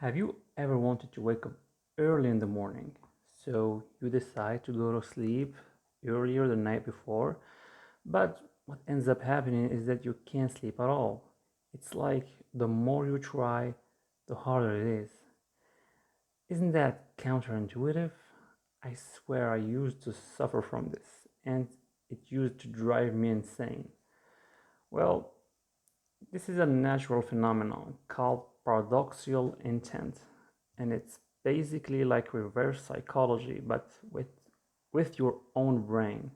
Have you ever wanted to wake up early in the morning? So you decide to go to sleep earlier the night before, but what ends up happening is that you can't sleep at all. It's like the more you try, the harder it is. Isn't that counterintuitive? I swear I used to suffer from this, and it used to drive me insane. Well, this is a natural phenomenon called paradoxical intent, and it's basically like reverse psychology, but with your own brain.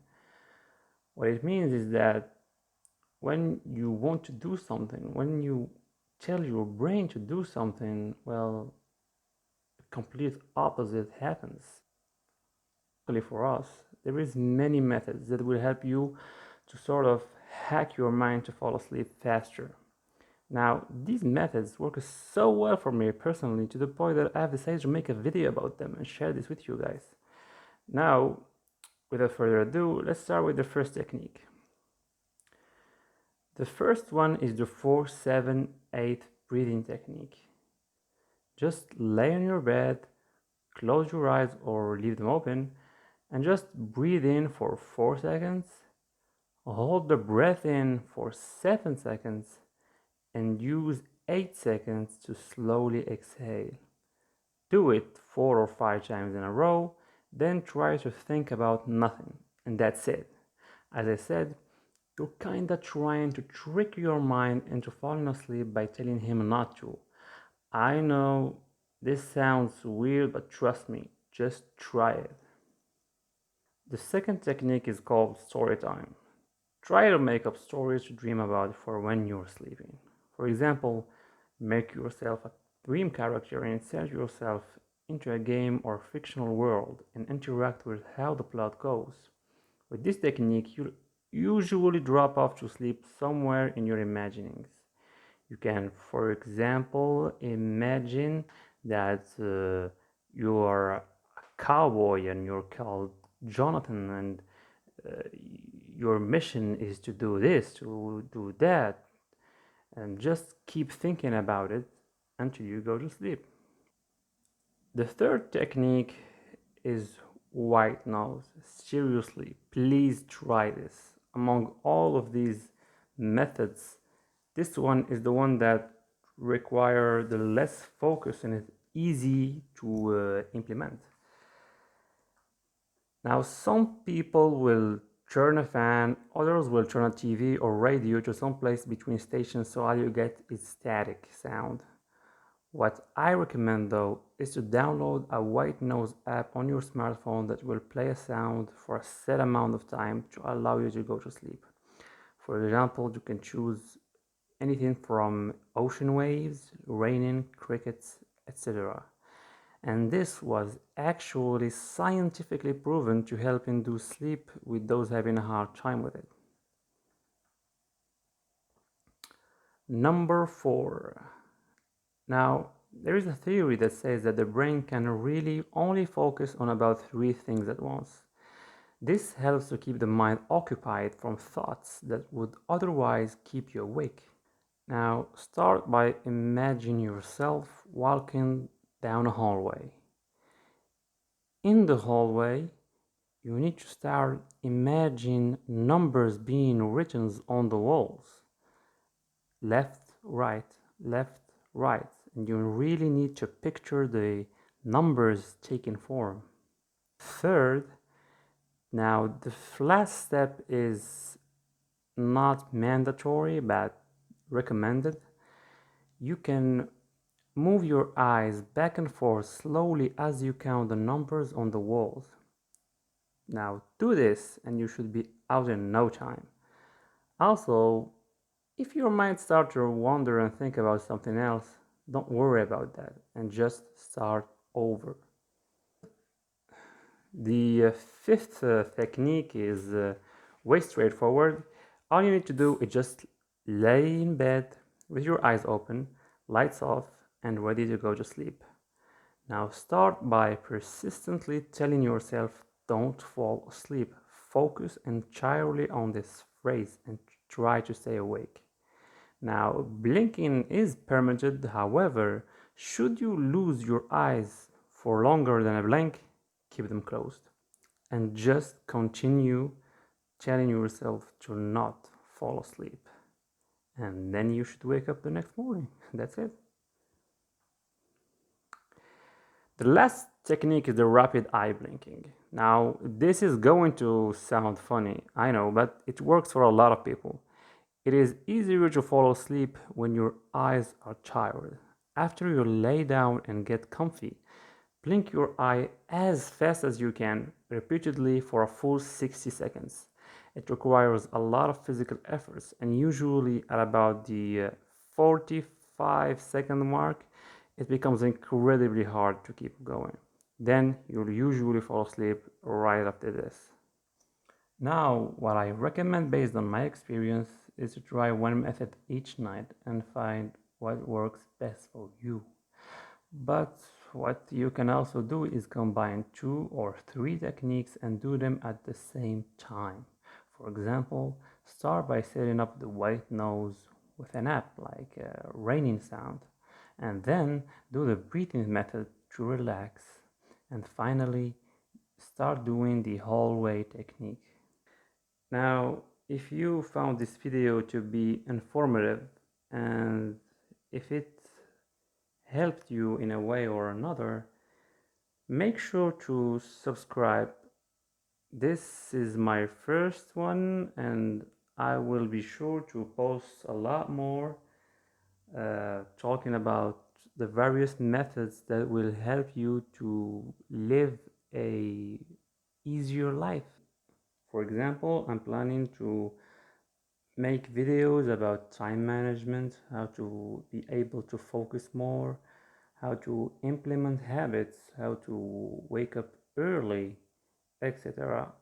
What it means is that when you want to do something, when you tell your brain to do something, well, the complete opposite happens. Luckily for us, there is many methods that will help you to sort of hack your mind to fall asleep faster. Now, these methods work so well for me personally to the point that I've decided to make a video about them and share this with you guys. Now, without further ado, let's start with the first technique. The first one is the 4-7-8 breathing technique. Just lay on your bed, close your eyes or leave them open, and just breathe in for 4 seconds, hold the breath in for 7 seconds, and use 8 seconds to slowly exhale. Do it 4 or 5 times in a row, then try to think about nothing, and that's it. As I said, you're kinda trying to trick your mind into falling asleep by telling him not to. I know this sounds weird, but trust me, just try it. The second technique is called story time. Try to make up stories to dream about for when you're sleeping. For example, make yourself a dream character and insert yourself into a game or fictional world and interact with how the plot goes. With this technique, you'll usually drop off to sleep somewhere in your imaginings. You can, for example, imagine that you are a cowboy and you're called Jonathan, and uh, your mission is to do this, to do that, and just keep thinking about it until you go to sleep. The third technique is white noise. Seriously, please try this. Among all of these methods, this one is the one that require the less focus and is easy to implement. Now, some people will turn a fan, others will turn a TV or radio to some place between stations so all you get is static sound. What I recommend though is to download a white noise app on your smartphone that will play a sound for a set amount of time to allow you to go to sleep. For example, you can choose anything from ocean waves, raining, crickets, etc. And this was actually scientifically proven to help induce sleep with those having a hard time with it. Number 4. Now, there is a theory that says that the brain can really only focus on about 3 things at once. This helps to keep the mind occupied from thoughts that would otherwise keep you awake. Now, start by imagining yourself walking down a hallway. In the hallway, you need to start imagining numbers being written on the walls. Left, right. And you really need to picture the numbers taking form. Third, now the last step is not mandatory but recommended. You can move your eyes back and forth slowly as you count the numbers on the walls. Now do this and you should be out in no time. Also, if your mind starts to wander and think about something else, don't worry about that and just start over. The fifth technique is way straightforward. All you need to do is just lay in bed with your eyes open, lights off, and ready to go to sleep. Now start by persistently telling yourself, don't fall asleep. Focus entirely on this phrase and try to stay awake. Now, blinking is permitted, however, Should you lose your eyes for longer than a blink, keep them closed and just continue telling yourself to not fall asleep. And then you should wake up the next morning. That's it. The last technique is the rapid eye blinking. Now, this is going to sound funny, I know, but it works for a lot of people. It is easier to fall asleep when your eyes are tired. After you lay down and get comfy, blink your eye as fast as you can, repeatedly for a full 60 seconds. It requires a lot of physical efforts, and usually at about the 45-second mark, it becomes incredibly hard to keep going. Then you'll usually fall asleep right after this. Now, what I recommend based on my experience is to try one method each night and find what works best for you. But what you can also do is combine 2 or 3 techniques and do them at the same time. For example, start by setting up the white nose with an app like raining sound, and then do the breathing method to relax, and finally start doing the hallway technique. Now, if you found this video to be informative and if it helped you in a way or another, make sure to subscribe. This is my first one, and I will be sure to post a lot more talking about the various methods that will help you to live a easier life. For example, I'm planning to make videos about time management, how to be able to focus more, how to implement habits, how to wake up early, etc.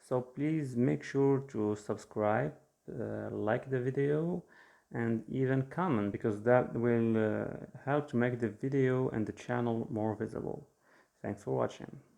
So please make sure to subscribe, like the video, and even comment, because that will help to make the video and the channel more visible. Thanks for watching.